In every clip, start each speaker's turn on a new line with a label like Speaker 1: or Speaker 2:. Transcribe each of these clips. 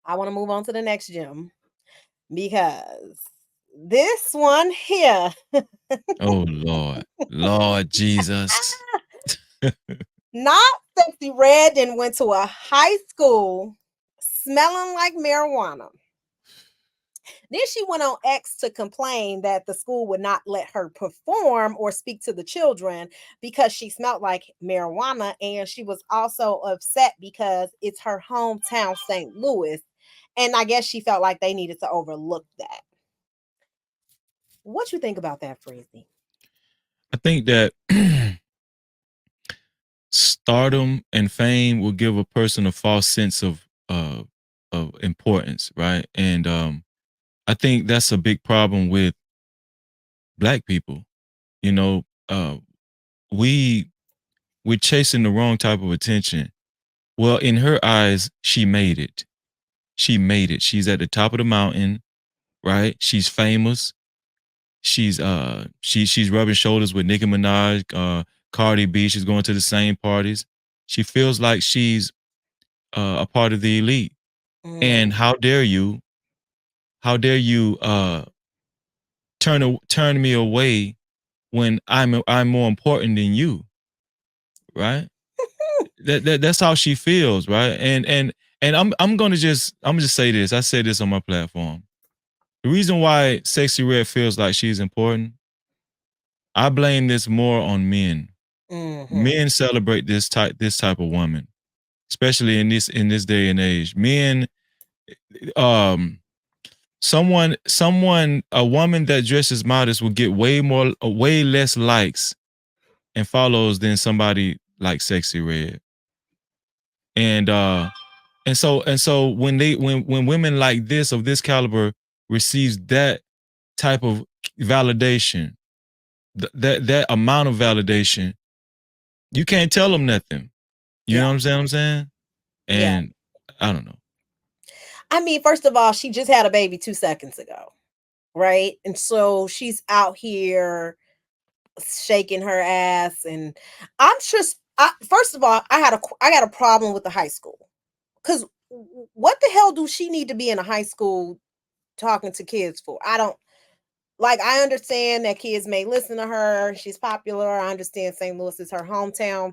Speaker 1: I want to move on to the next gem because this one here,
Speaker 2: Oh Lord, Lord Jesus.
Speaker 1: not Sexy Red, and went to a high school smelling like marijuana. Then she went on X to complain that the school would not let her perform or speak to the children because she smelled like marijuana. And she was also upset because it's her hometown, St. Louis. And I guess she felt like they needed to overlook that. What you think about that, Freezy?
Speaker 2: I think that stardom and fame will give a person a false sense of importance, right? And I think that's a big problem with black people. You know, we we're chasing the wrong type of attention. Well, in her eyes, she made it. She made it. She's at the top of the mountain, right? She's famous. She's rubbing shoulders with Nicki Minaj, Cardi B. She's going to the same parties. She feels like she's a part of the elite. And
Speaker 1: Mm.
Speaker 2: how dare you turn me away when I'm more important than you, right? That's how she feels, right? And I'm just say this. I said this on my platform. The reason why Sexy Red feels like she's important, I blame this more on men.
Speaker 1: Hmm.
Speaker 2: Men celebrate this type of woman, especially in this day and age. Men, um, a woman that dresses modest will get way less likes and follows than somebody like Sexy Red. And and so when women like this of this caliber receives that type of validation, that amount of validation, you can't tell them nothing. You know
Speaker 1: Yeah.
Speaker 2: what I'm saying?
Speaker 1: Yeah.
Speaker 2: And I don't know.
Speaker 1: I mean, first of all, she just had a baby 2 seconds ago, right? And so she's out here shaking her ass, and I'm just first of all, I got a problem with the high school because what the hell do she need to be in a high school talking to kids for? I don't like. I understand that kids may listen to her. She's popular. I understand St. Louis is her hometown.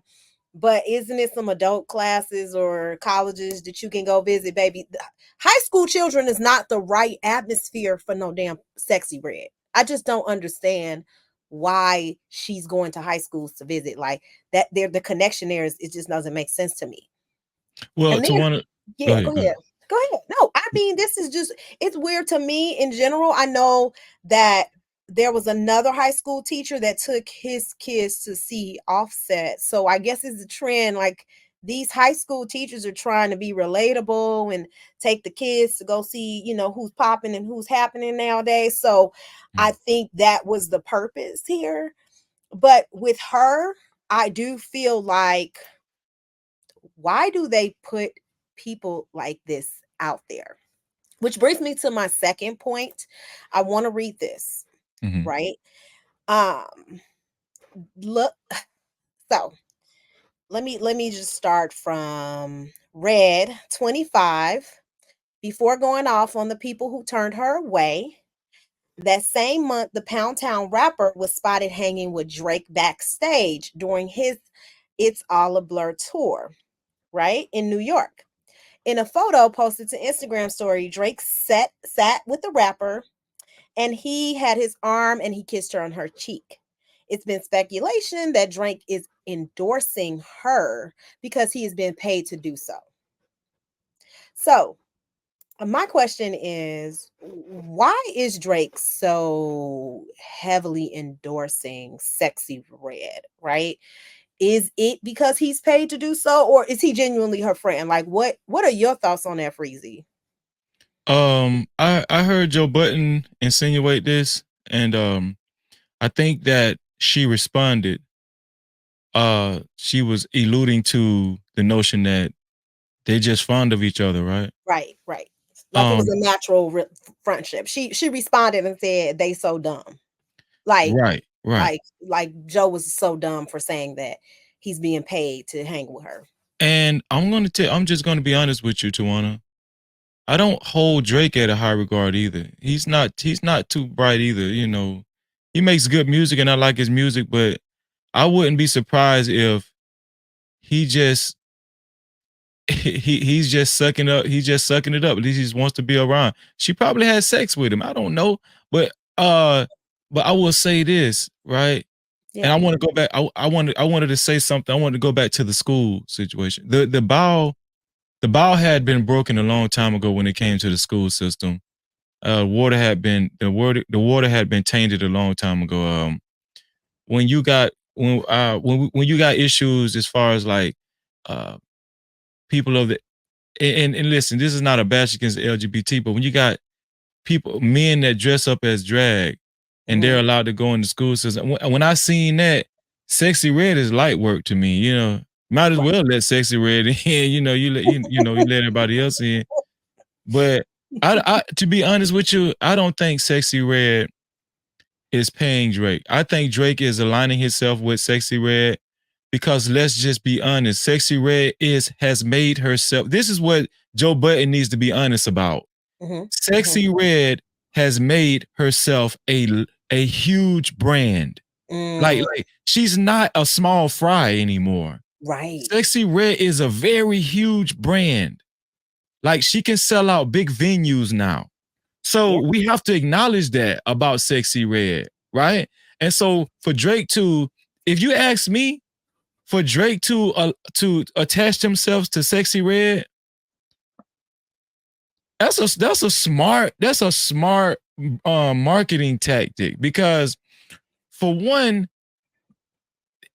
Speaker 1: But isn't it some adult classes or colleges that you can go visit, baby? High school children is not the right atmosphere for no damn Sexy Red. I just don't understand why she's going to high schools to visit. Like that, there the connection there is it just doesn't make sense to me.
Speaker 2: Well,
Speaker 1: And
Speaker 2: to
Speaker 1: then
Speaker 2: want to go
Speaker 1: yeah,
Speaker 2: ahead,
Speaker 1: go
Speaker 2: go
Speaker 1: ahead.
Speaker 2: ahead.
Speaker 1: Go ahead. No, I mean this is just it's weird to me in general. I know that there was another high school teacher that took his kids to see Offset. So I guess it's a trend like these high school teachers are trying to be relatable and take the kids to go see, who's popping and who's happening nowadays. So I
Speaker 2: Mm.
Speaker 1: think that was the purpose here. But with her, I do feel like why do they put people like this out there? Which brings me to my second point. I want to read this,
Speaker 2: Mhm.
Speaker 1: right? Um look so let me just start from Red 25 before going off on the people who turned her away. That same month, the Pound Town rapper was spotted hanging with Drake backstage during his It's All a Blur tour, right? In New York. In a photo posted to Instagram story, Drake sat with the rapper and he had his arm and he kissed her on her cheek. It's been speculation that Drake is endorsing her because he has been paid to do so. So, my question is why is Drake so heavily endorsing Sexy Red, right? Is it because he's paid to do so or is he genuinely her friend? Like what are your thoughts on that, Freezy?
Speaker 2: I heard Joe Budden insinuate this, and I think that she responded. She was alluding to the notion that they're just fond of each other, right?
Speaker 1: Right, right. Like it was
Speaker 2: Um,
Speaker 1: a natural friendship. She responded and said they so dumb. Like
Speaker 2: right, right.
Speaker 1: like Joe was so dumb for saying that he's being paid to hang with her.
Speaker 2: And I'm just gonna be honest with you, Tawana. I don't hold Drake at a high regard either. He's not too bright either, you know. He makes good music and I like his music, but I wouldn't be surprised if he just he's just sucking up. He's just sucking it up. At least he just wants to be around. She probably had sex with him. I don't know, but uh, but I will say this right, and
Speaker 1: Yeah.
Speaker 2: I want to go back. I wanted to say something. I wanted to go back to the school situation. The bow had been broken a long time ago when it came to the school system. The water had been tainted a long time ago. When you got when you got issues as far as like uh people of the and listen, this is not a bash against the LGBT, but when you got men that dress up as drag and they're
Speaker 1: Mhm.
Speaker 2: allowed to go in the school system, when I seen that, Sexy Red is light work to me. You know, might as
Speaker 1: Right.
Speaker 2: well let Sexy Red in. You let everybody else in. But I to be honest with you, I don't think Sexy Red is paying Drake. I think Drake is aligning himself with Sexy Red because let's just be honest, Sexy Red has made herself. This is what Joe Budden needs to be honest about.
Speaker 1: Mhm. Mhm.
Speaker 2: Sexy Red has made herself a huge brand. Like
Speaker 1: Mm,
Speaker 2: like she's not a small fry anymore.
Speaker 1: right.
Speaker 2: Sexy Red is a very huge brand. Like she can sell out big venues now. So
Speaker 1: Yeah.
Speaker 2: we have to acknowledge that about Sexy Red, right? And so for Drake to, if you ask me, for Drake to attach himself to Sexy Red, that's a smart marketing tactic because for one,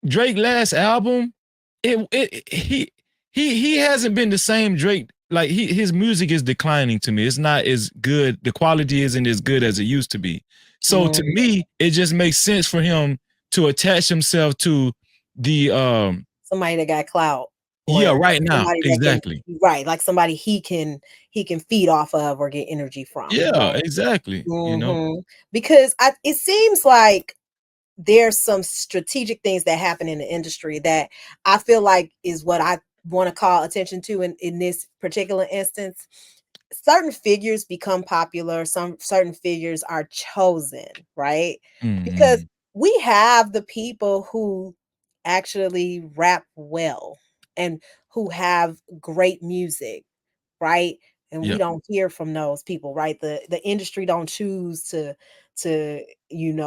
Speaker 2: Drake last album, he hasn't been the same Drake. Like his music is declining to me. It's not as good. The quality isn't as good as it used to be. So to
Speaker 1: Mm.
Speaker 2: me, it just makes sense for him to attach himself to the
Speaker 1: Somebody that got clout
Speaker 2: yeah,
Speaker 1: or
Speaker 2: right now.
Speaker 1: somebody that can
Speaker 2: Exactly.
Speaker 1: right, like somebody he can feed off of or get energy from,
Speaker 2: Yeah,
Speaker 1: right?
Speaker 2: exactly.
Speaker 1: Mhm. Because it seems like there's some strategic things that happen in the industry that I feel like is what I want to call attention to in this particular instance. Certain figures become popular, some certain figures are chosen, right? Because
Speaker 2: Mhm.
Speaker 1: we have the people who actually rap well and who have great music, right? And we
Speaker 2: Yep.
Speaker 1: don't hear from those people, right? The industry don't choose to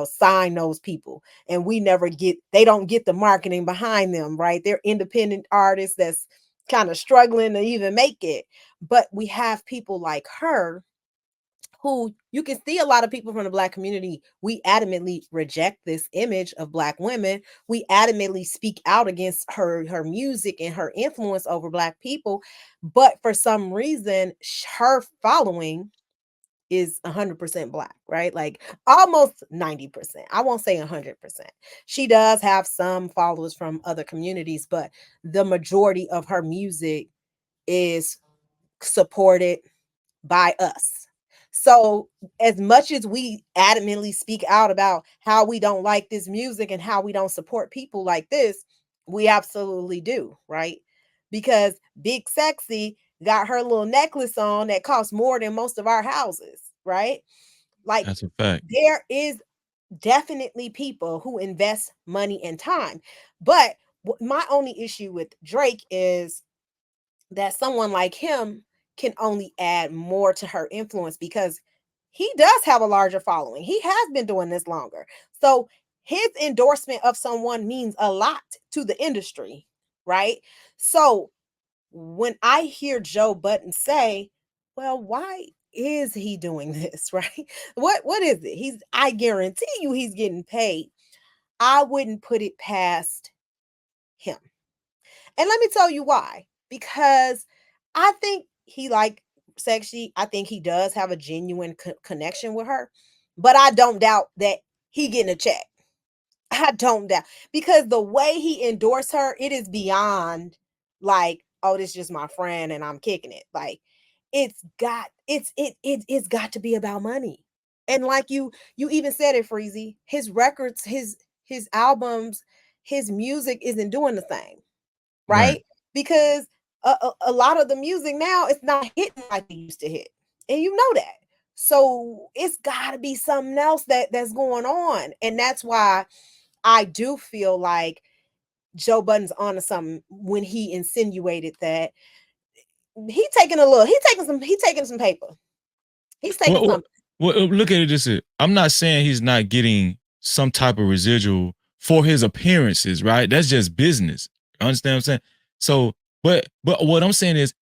Speaker 1: sign those people, and we never get they don't get the marketing behind them, right? They're independent artists that's kind of struggling to even make it. But we have people like her who you can see a lot of people from the black community. We adamantly reject this image of black women. We adamantly speak out against her music and her influence over black people. But for some reason, her following is 100% black, right? Like almost 90%. I won't say 100%. She does have some followers from other communities, but the majority of her music is supported by us. So, as much as we adamantly speak out about how we don't like this music and how we don't support people like this, we absolutely do, right? Because Big Sexy got her little necklace on that costs more than most of our houses, right? Like,
Speaker 2: That's a fact.
Speaker 1: there is definitely people who invest money and time. But my only issue with Drake is that someone like him can only add more to her influence because he does have a larger following. He has been doing this longer. So his endorsement of someone means a lot to the industry, right? So when I hear Joe Budden say, well, why is he doing this, right? What is it? I guarantee you he's getting paid. I wouldn't put it past him. And let me tell you why. Because I think he like sexy. I think he does have a genuine connection with her, but I don't doubt that he getting a check. I don't doubt because the way he endorsed her, it is beyond like, oh, this is just my friend and I'm kicking it. Like it's got to be about money. And like you even said it, Freezy, his records, his albums, his music isn't doing the thing,
Speaker 2: Right.
Speaker 1: right? Because a lot of the music now it's not hitting like it used to hit, and you know that. So it's got to be something else that's going on, and that's why I do feel like Joe Budden's onto something when he insinuated that he taking some paper. He's taking
Speaker 2: Well, well,
Speaker 1: some.
Speaker 2: look at it this way. I'm not saying he's not getting some type of residual for his appearances, right? That's just business. Understand what I'm saying? So, but what I'm saying is,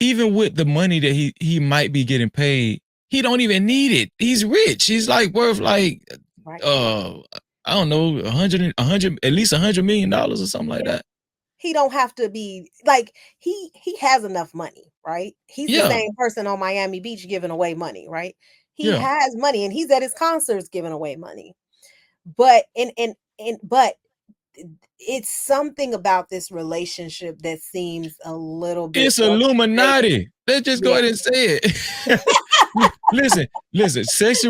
Speaker 2: even with the money that he might be getting paid, he don't even need it. He's rich. He's like worth like
Speaker 1: Right.
Speaker 2: uh I don't know, 100 at least $100 million or something like
Speaker 1: Yeah.
Speaker 2: that.
Speaker 1: He don't have to be like he has enough money, right? He's the
Speaker 2: Yeah,
Speaker 1: same person on Miami Beach giving away money, right? He
Speaker 2: yeah.
Speaker 1: has money and he's at his concerts giving away money. But but it's something about this relationship that seems a little bit
Speaker 2: It's
Speaker 1: orchestrated.
Speaker 2: Illuminati. Let's just go
Speaker 1: Yeah.
Speaker 2: ahead and say it. Listen, Sexy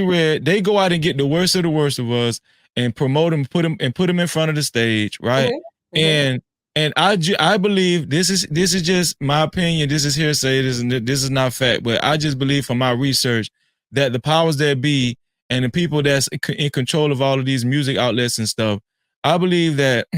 Speaker 2: Red, they go out and get the worst of the worst of us and promote them, put them in front of the stage, right?
Speaker 1: Mhm, mhm,
Speaker 2: And I believe this is just my opinion. This is hearsay. This is not fact, but I just believe from my research that the powers that be and the people that's in control of all of these music outlets and stuff, I believe that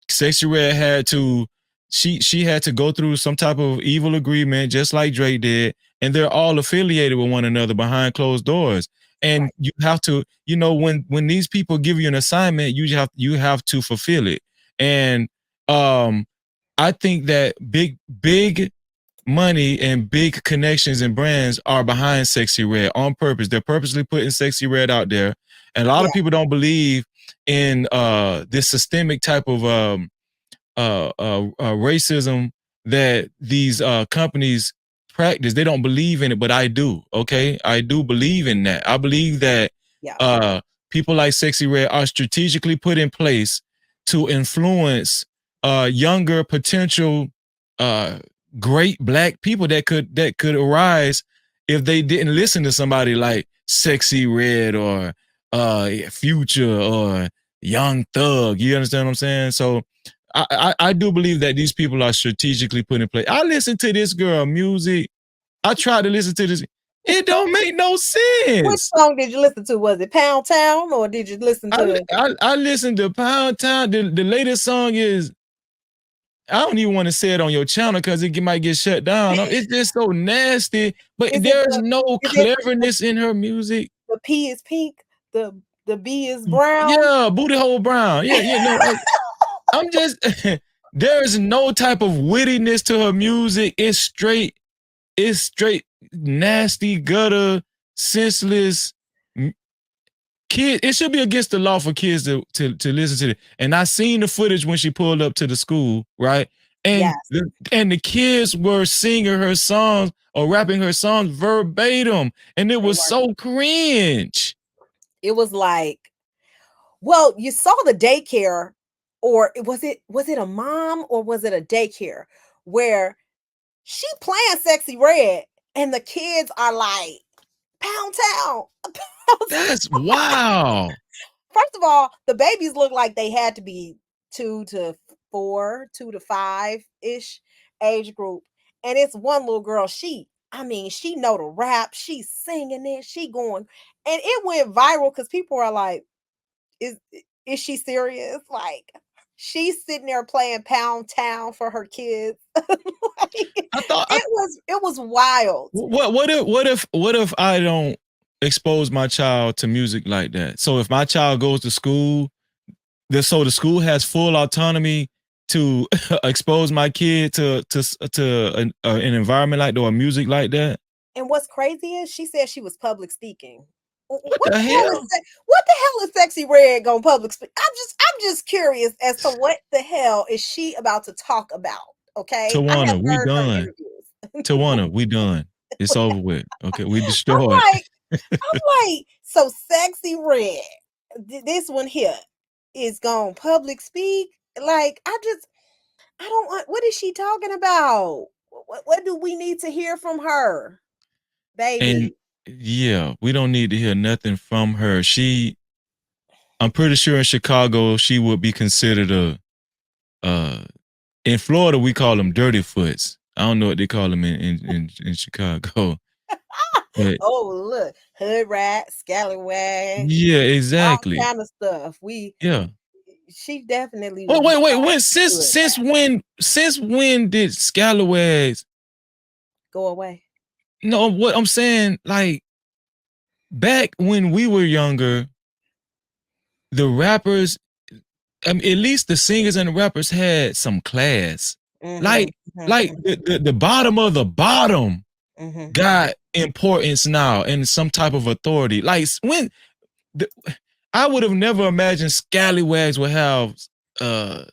Speaker 2: Sexy Red had to she had to go through some type of evil agreement, just like Drake did, and they're all affiliated with one another behind closed doors. And
Speaker 1: right.
Speaker 2: you have to, when these people give you an assignment, you have to fulfill it. And um, I think that big money and big connections and brands are behind Sexy Red on purpose. They're purposely putting Sexy Red out there, and a lot of
Speaker 1: Yeah,
Speaker 2: people don't believe in this systemic type of racism that these companies practice. They don't believe in it, but I do. Okay, I do believe in that. I believe that
Speaker 1: yeah,
Speaker 2: uh, people like Sexy Red are strategically put in place to influence younger potential uh, great black people that could arise if they didn't listen to somebody like Sexy Red or Future or Young Thug. You understand what I'm saying? So I do believe that these people are strategically put in place. I listen to this girl music. I try to listen to this. It don't make no
Speaker 1: which
Speaker 2: sense.
Speaker 1: song did you listen to? Was it Pound Town or did you listen to
Speaker 2: I listen to Pound Town. The latest song is, I don't even want to say it on your channel because it might get shut down. It's just so nasty. But
Speaker 1: is it
Speaker 2: there's
Speaker 1: the
Speaker 2: no
Speaker 1: is it
Speaker 2: cleverness in her music.
Speaker 1: the P is pink, the B is brown?
Speaker 2: Yeah, booty hole brown. Yeah, yeah. No, I'm just there is no type of wittiness to her music. It's straight nasty, gutter, senseless. Kid, it should be against the law for kids to listen to it. And I seen the footage when she pulled up to the school, right? And
Speaker 1: Yes,
Speaker 2: the kids were singing her songs or rapping her songs verbatim, and it
Speaker 1: they
Speaker 2: was
Speaker 1: were.
Speaker 2: so cringe.
Speaker 1: It was like, well, you saw the daycare, or was it a mom or was it a daycare where she playing Sexy Red and the kids are like, Pound Town. Pound
Speaker 2: That's wow.
Speaker 1: First of all, the babies look like they had to be 2 to 4, 2 to 5 ish age group. And it's one little girl. She know the rap. She's singing it. She going, and it went viral because people are like, "Is is she serious?" Like she's sitting there playing Pound Town for her kids. Like,
Speaker 2: I thought I
Speaker 1: it was wild.
Speaker 2: what if I don't expose my child to music like that? So if my child goes to school, the school has full autonomy to expose my kid to an environment like that or music like that.
Speaker 1: And what's crazy is she said she was public speaking.
Speaker 2: What
Speaker 1: What
Speaker 2: the
Speaker 1: the hell is
Speaker 2: hell?
Speaker 1: what the hell is Sexy Red going public speak? I'm just curious as to what the hell is she about to talk about. Okay, I have
Speaker 2: Tawana, we
Speaker 1: heard her
Speaker 2: done.
Speaker 1: interviews.
Speaker 2: Tawana, we done. It's over with. Okay, we
Speaker 1: I'm
Speaker 2: destroyed.
Speaker 1: like, so Sexy Red, this one here is going public speak. Like, I don't want. What is she talking about? What do we need to hear from her,
Speaker 2: And
Speaker 1: baby?
Speaker 2: yeah, we don't need to hear nothing from her. I'm pretty sure in Chicago she would be considered a In Florida, we call them dirty foots. I don't know what they call them in Chicago, but
Speaker 1: Oh, look, hood rat, scallywag,
Speaker 2: yeah,
Speaker 1: all
Speaker 2: exactly.
Speaker 1: kind of stuff. We
Speaker 2: Yeah.
Speaker 1: she definitely
Speaker 2: Wait,
Speaker 1: was
Speaker 2: wait, wait.
Speaker 1: defined
Speaker 2: When
Speaker 1: as hood rat.
Speaker 2: since when did scalawags?
Speaker 1: Go away.
Speaker 2: No, what I'm saying, like back when we were younger, the rappers, at least the singers and the rappers had some class.
Speaker 1: Mhm,
Speaker 2: Like, like
Speaker 1: mhm,
Speaker 2: the bottom of the bottom
Speaker 1: mhm.
Speaker 2: got importance now and some type of authority. Like when the, I would have never imagined scallywags would have uh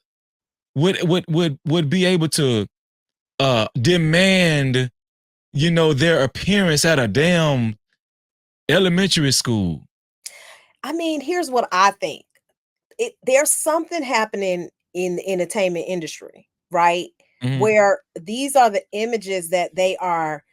Speaker 2: would be able to demand, their appearance at a damn elementary school.
Speaker 1: I mean, here's what I think. There's something happening in the entertainment industry, right?
Speaker 2: Mhm.
Speaker 1: Where these are the images that they are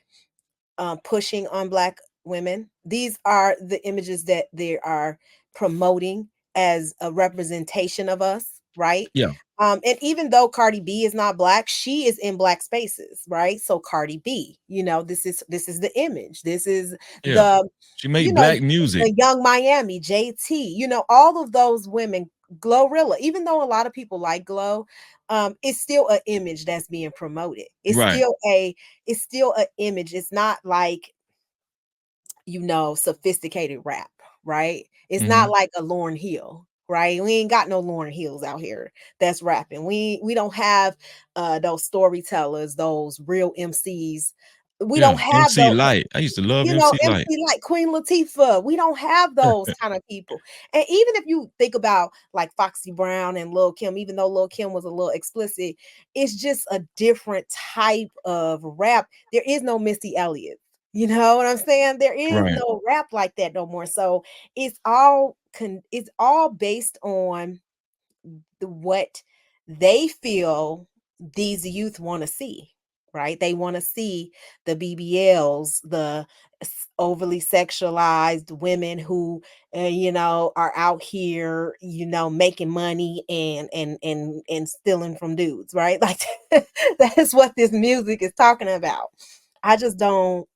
Speaker 1: pushing on Black women. These are the images that they are promoting as a representation of us, right?
Speaker 2: Yeah,
Speaker 1: And even though Cardi B is not Black, she is in Black spaces, right? So Cardi B, this is the image. This is
Speaker 2: yeah.
Speaker 1: the,
Speaker 2: She make
Speaker 1: you know,
Speaker 2: black music.
Speaker 1: the Young Miami, JT, all of those women, Glorilla. Even though a lot of people like Glow, it's still an image that's being promoted.
Speaker 2: Right.
Speaker 1: It's still an image. It's not like, sophisticated rap, right? It's not
Speaker 2: Mhm.
Speaker 1: like a Lauryn Hill, right? We ain't got no Lauryn Hills out here that's rapping. We don't have those storytellers, those real MCs. We don't
Speaker 2: Yeah,
Speaker 1: have
Speaker 2: MC
Speaker 1: those.
Speaker 2: Light. I used to love MC Light.
Speaker 1: MC like Queen Latifah, we don't have those kind of people. And even if you think about like Foxy Brown and Lil Kim, even though Lil Kim was a little explicit, it's just a different type of rap. There is no Missy Elliott. You know what I'm saying? There is
Speaker 2: Right.
Speaker 1: no rap like that no more. So it's all based on what they feel these youth want to see, right? They want to see the BBLs, the overly sexualized women who, are out here, making money and stealing from dudes, right? Like that is what this music is talking about. I just don't.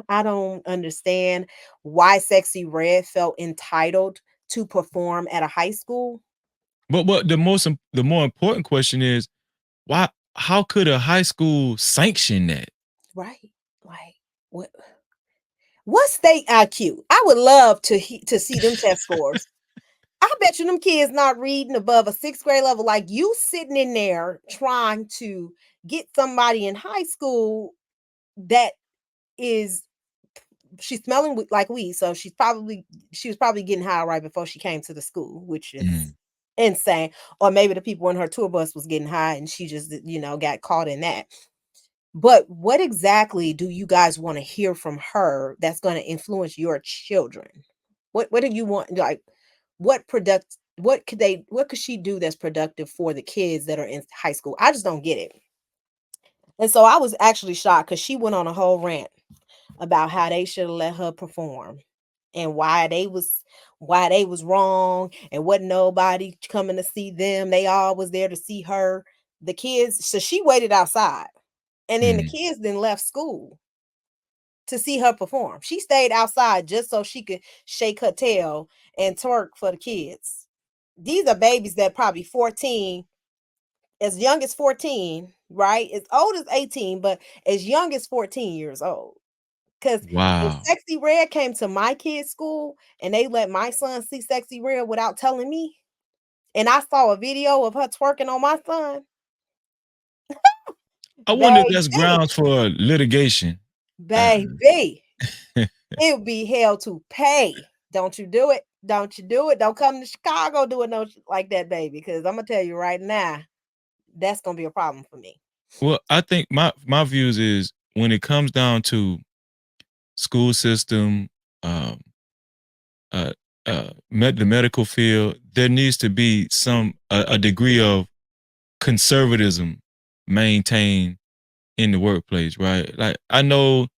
Speaker 1: I don't understand why Sexy Red felt entitled to perform at a high school.
Speaker 2: But the more important question is why how could a high school sanction that?
Speaker 1: Right. Like, what state IQ? I would love to see them test scores. I bet you them kids not reading above a sixth grade level. Like you sitting in there trying to get somebody in high school that is she's smelling like weed, so she was probably getting high right before she came to the school, which is
Speaker 2: Mhm.
Speaker 1: insane. Or maybe the people in her tour bus was getting high and she just got caught in that. But what exactly do you guys want to hear from her that's going to influence your children? What do you want, like, what could she do that's productive for the kids that are in high school? I just don't get it. And so I was actually shocked because she went on a whole rant about how they should have let her perform and why they was wrong and wasn't nobody coming to see them. They all was there to see her. The kids, so she waited outside. And then the
Speaker 2: Mhm.
Speaker 1: kids then left school to see her perform. She stayed outside just so she could shake her tail and twerk for the kids. These are babies that probably 14, as young as 14, right? As old as 18, but as young as 14 years old. Because if
Speaker 2: Wow.
Speaker 1: Sexy Red came to my kid's school and they let my son see Sexy Red without telling me, and I saw a video of her twerking on my son,
Speaker 2: I wonder if that's
Speaker 1: baby,
Speaker 2: grounds for litigation. Uh,
Speaker 1: baby, it would be hell to pay. Don't you do it. Don't you do it. Don't come to Chicago doing no shit like that, baby. Because I'm gonna tell you right now, that's gonna be a problem for me.
Speaker 2: well, I think my views is when it comes down to school system, um, uh, the medical field, there needs to be a degree of conservatism maintained in the workplace, right? Like I know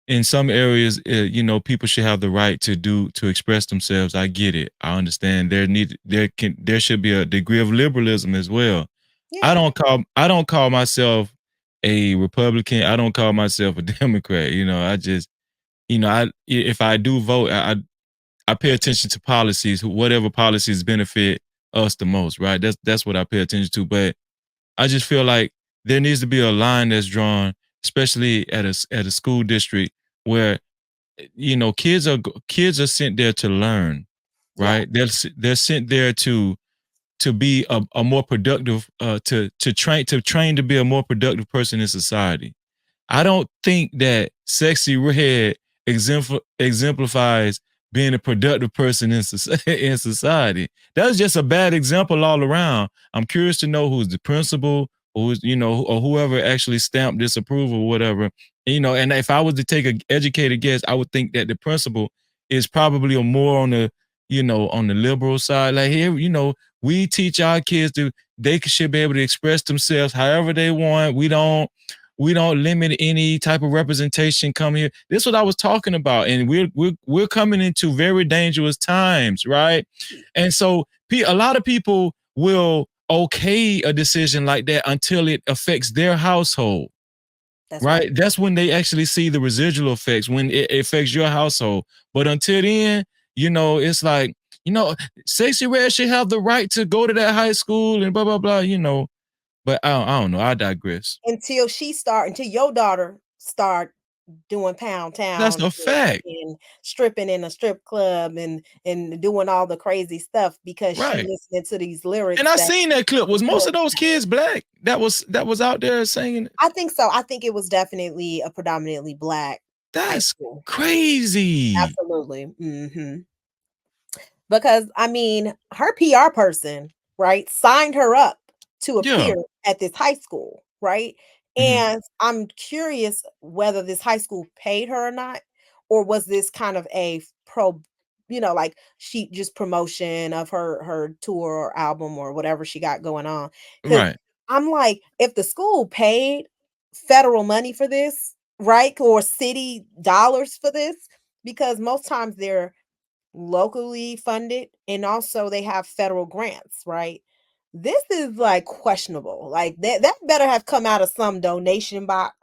Speaker 2: in some areas, people should have the right to express themselves. I get it. I understand there should be a degree of liberalism as well.
Speaker 1: Yeah,
Speaker 2: I don't call myself a Republican. I don't call myself a Democrat. I just, if I do vote, I pay attention to policies, whatever policies benefit us the most, right? That's what I pay attention to. But I just feel like there needs to be a line that's drawn, especially at a school district where kids are sent there to learn,
Speaker 1: yeah,
Speaker 2: right? They're sent there to be a more productive to train to be a more productive person in society. I don't think that Sexy Red exemplifies being a productive person in in society. That's just a bad example all around. I'm curious to know who's the principal, or whoever actually stamped disapproval or whatever. And if I was to take an educated guess, I would think that the principal is probably a more on the liberal side. Like, here, we teach our kids they should be able to express themselves however they want. We don't limit any type of representation come here. This is what I was talking about. And we're coming into very dangerous times, right? And so a lot of people will okay a decision like that until it affects their household,
Speaker 1: that's right.
Speaker 2: right? That's when they actually see the residual effects, when it affects your household. But until then, it's like, Sexy Red should have the right to go to that high school and blah, blah, blah. But I don't know. I digress.
Speaker 1: Until your daughter start doing Pound
Speaker 2: That's
Speaker 1: Town
Speaker 2: a fact.
Speaker 1: and stripping in a strip club and doing all the crazy stuff because she
Speaker 2: Right.
Speaker 1: listening to these
Speaker 2: And
Speaker 1: lyrics
Speaker 2: I
Speaker 1: that
Speaker 2: seen that clip. Was most of those kids black that was out there singing?
Speaker 1: I think so. I think it was definitely a predominantly Black high
Speaker 2: That's
Speaker 1: school.
Speaker 2: crazy.
Speaker 1: Absolutely. Mhm. Because, I mean, her PR person, right, signed her up to
Speaker 2: Yeah.
Speaker 1: appear at this high school, right?
Speaker 2: Mhm.
Speaker 1: And I'm curious whether this high school paid her or not, or was this kind of a like she just promotion of her tour or album or whatever she got going on. Because
Speaker 2: Right.
Speaker 1: I'm like, if the school paid federal money for this, right, or city dollars for this, because most times they're locally funded and also they have federal grants, right? This is like questionable. Like that better have come out of some donation box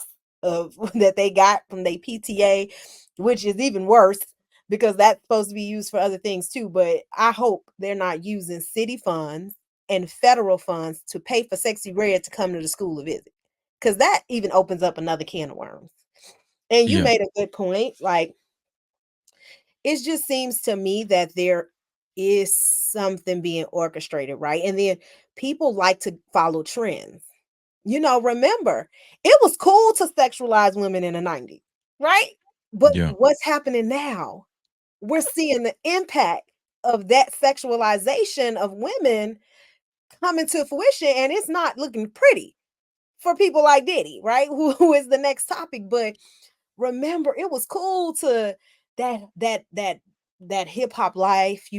Speaker 1: of that they got from their PTA, which is even worse because that's supposed to be used for other things too. But I hope they're not using city funds and federal funds to pay for Sexy Red to come to the school to visit. Because that even opens up another can of worms. And you
Speaker 2: Yeah.
Speaker 1: made a good point. Like it just seems to me that there is something being orchestrated, right? And then people like to follow trends. Remember, it was cool to sexualize women in the 90s, right? But
Speaker 2: Yeah.
Speaker 1: what's happening now? We're seeing the impact of that sexualization of women coming to fruition, and it's not looking pretty for people like Diddy, right? Who is the next topic. But remember, it was cool to that hip hop life,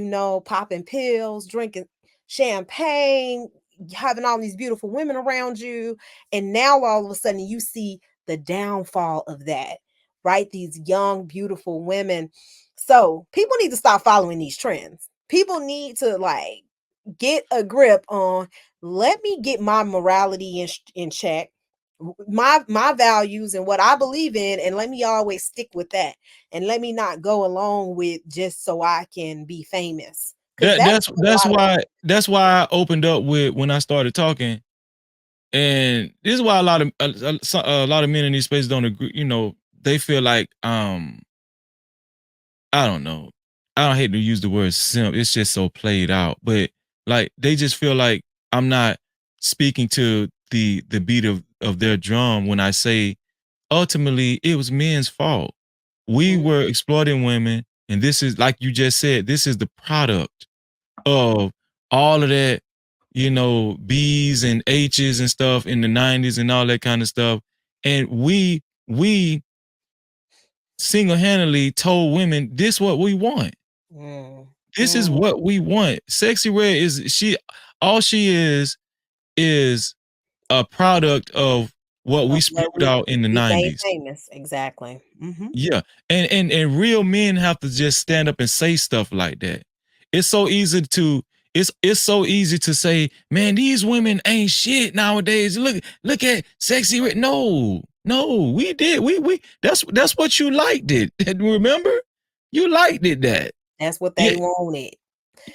Speaker 1: popping pills, drinking champagne, having all these beautiful women around you. And now all of a sudden you see the downfall of that, right? These young, beautiful women. So people need to stop following these trends. People need to like get a grip on let me get my morality in check, my values and what I believe in, and let me always stick with that. And let me not go along with just so I can be famous. Because
Speaker 2: That
Speaker 1: that's
Speaker 2: that's
Speaker 1: a
Speaker 2: that's
Speaker 1: lot of
Speaker 2: why that's why I opened up with when I started talking. And this is why a lot of men in these spaces don't agree. They feel like I don't know. I don't hate to use the word simp. It's just so played out. But like they just feel like I'm not speaking to the beat of their drum when I say ultimately it was men's fault. We
Speaker 1: mm,
Speaker 2: were exploiting women, and this is like you just said, this is the product of all of that, B's and H's and stuff in the 90s and all that kind of stuff. And we single-handedly told women this what we want.
Speaker 1: mm,
Speaker 2: This is
Speaker 1: mm,
Speaker 2: what we want. Sexy Red is a product of what we
Speaker 1: of what
Speaker 2: spewed out in the
Speaker 1: we made
Speaker 2: 90s.
Speaker 1: famous. Exactly.
Speaker 2: Yeah. And real men have to just stand up and say stuff like that. It's so easy to it's so easy to say, man, these women ain't shit nowadays. Look at Sexy Red. No, no, we did. We that's what you liked it. Remember? You liked it that.
Speaker 1: That's what they
Speaker 2: Yeah,
Speaker 1: wanted.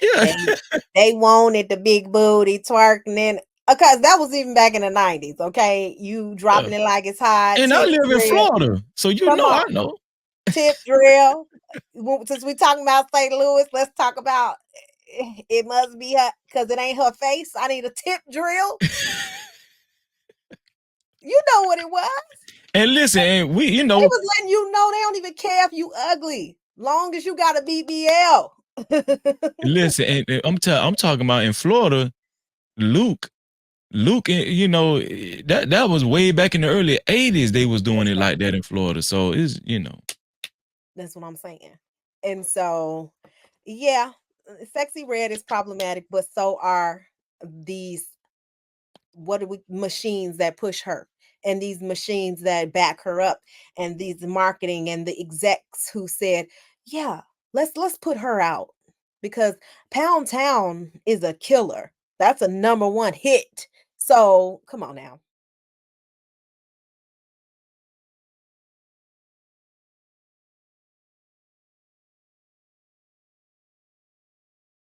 Speaker 2: yeah.
Speaker 1: They they wanted the big booty twerking and because that was even back in the 90s, okay? You
Speaker 2: Yeah.
Speaker 1: dropping it like it's hot,
Speaker 2: And I
Speaker 1: tip
Speaker 2: live in
Speaker 1: drill.
Speaker 2: Florida, so you
Speaker 1: Come
Speaker 2: know I
Speaker 1: on,
Speaker 2: know.
Speaker 1: tip drill. Since we talking about St. Louis, let's talk about it must be her because it ain't her face. I need a tip drill. You know what it was.
Speaker 2: And listen, and we,
Speaker 1: They was letting you know they don't even care if you ugly, long as you got a BBL.
Speaker 2: listen, and I'm talking about in Florida, Luke. Luke, that was way back in the early '80s. They was doing it like that in Florida. So it's
Speaker 1: That's what I'm saying. And so, yeah, Sexy Red is problematic, but so are these what are we machines that push her and these machines that back her up and these marketing and the execs who said, "Yeah, let's put her out because Pound Town is a killer. That's a number one hit." So, come on now.